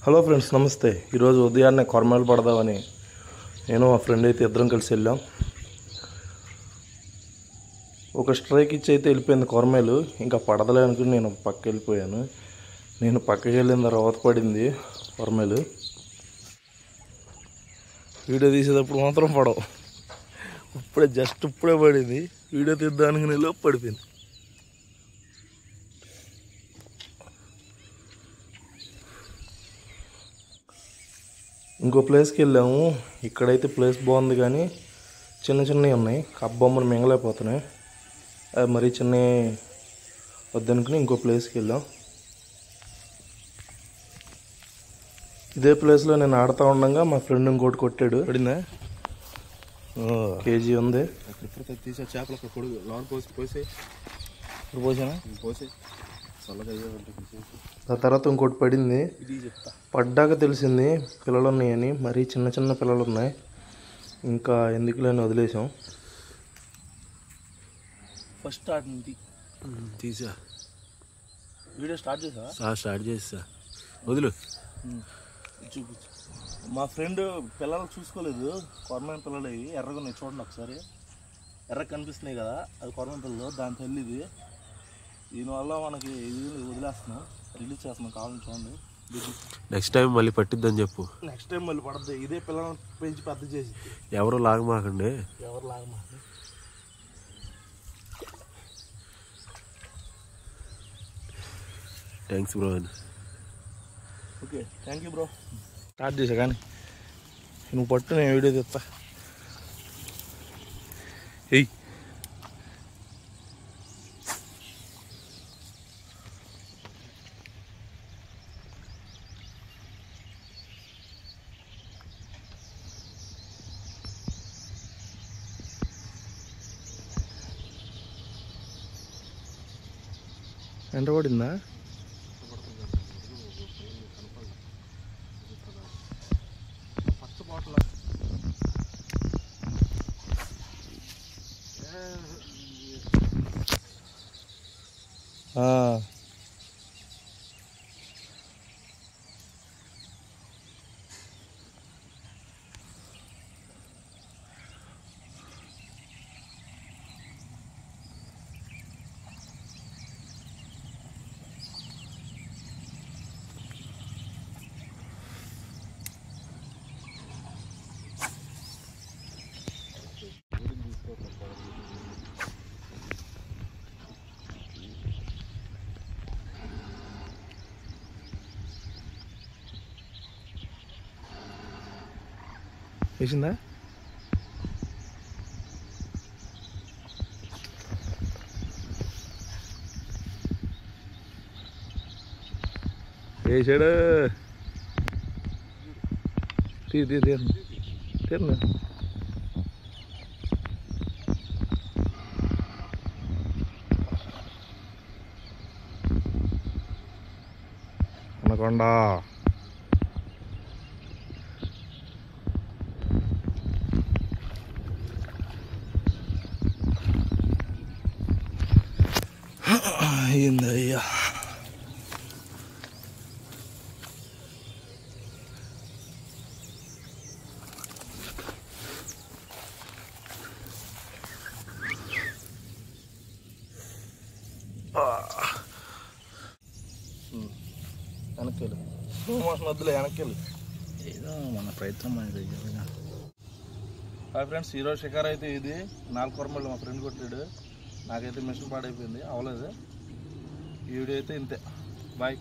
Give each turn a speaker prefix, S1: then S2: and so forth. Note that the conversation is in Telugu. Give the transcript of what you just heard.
S1: హలో ఫ్రెండ్స్, నమస్తే. ఈరోజు ఉదయాన్నే కొరమేలు పడదామని నేను మా ఫ్రెండ్ అయితే ఇద్దరం కలిసి వెళ్ళాం. ఒక స్ట్రైక్ ఇచ్చి అయితే వెళ్ళిపోయింది కొరమేలు. ఇంకా పడదలే అనుకుని నేను పక్కకి వెళ్ళిపోయాను. నేను పక్కకి వెళ్ళిన తర్వాత పడింది కొరమేలు. వీడియో తీసేటప్పుడు మాత్రం పడవు. ఇప్పుడే పడింది. వీడియో తీద్దానికి నేను పడిపోయింది. ఇంకో ప్లేస్కి వెళ్ళాము. ఇక్కడైతే ప్లేస్ బాగుంది, కానీ చిన్న చిన్నవి ఉన్నాయి. కబ్బొమ్మను మింగలేకపోతున్నాయి. అది మరీ చిన్నవి వద్దనుకుని ఇంకో ప్లేస్కి వెళ్ళాం. ఇదే ప్లేస్లో నేను ఆడుతూ ఉండగా మా ఫ్రెండ్ ఇంకోటి కొట్టాడు. పడిందా? కేజీ ఉంది.
S2: తీసే చేపలు అక్కడ కొడుకు లోన్ పోసి
S1: పోసానా?
S2: పోసి
S1: ఆ తర్వాత ఇంకోటి పడింది. పడ్డాక తెలిసింది పిల్లలు ఉన్నాయని. మరీ చిన్న చిన్న పిల్లలు ఉన్నాయి. ఇంకా ఎందుకులేని వదిలేసాం.
S2: ఫస్ట్ స్టార్ట్ నుంచి తీసా వీడియో స్టార్ట్ చేసా వదిలు చూపించు. మా ఫ్రెండ్ పిల్లలు చూసుకోలేదు. కొరమైన పిల్లలు అవి ఎర్రగా ఉన్నాయి, చూడండి ఒకసారి. ఎర్ర కనిపిస్తున్నాయి కదా, అది కొరమైన పిల్లలు. దాని తల్లిది. దీనివల్ల మనకి ఇది వదిలేస్తున్నాం, రిలీజ్ చేస్తున్నాం. కావాలని చూడండి.
S3: నెక్స్ట్ టైం మళ్ళీ పట్టిద్దని చెప్పు.
S1: నెక్స్ట్ టైం మళ్ళీ పడుతుంది. ఇదే పిల్లలను పెంచి పెద్ద చేసి.
S3: ఎవరు లాగమాకండి. Thanks bro.
S1: Okay, thank you bro. Start చేసా, కానీ నువ్వు పట్టు, నేను వీడియో తెస్తా. ఎయ్, ఎండ పడిందా? వేసిందా? వేసాడు. తీరు అనకొండ. అయ్యిందయ్యా. వెనక్కి మోషన్ వద్దులే, వెనక్కి
S2: ఏదో మన ప్రయత్నం అనేది.
S1: హాయ్ ఫ్రెండ్స్, ఈరోజు షికారు అయితే ఇది 4 కొరమేలు మా ఫ్రెండ్ కొట్టాడు. నాకైతే మిషన్ పాడైపోయింది, అవ్వలేదు. ఈ వీడియో అయితే ఇంతే. బాయ్.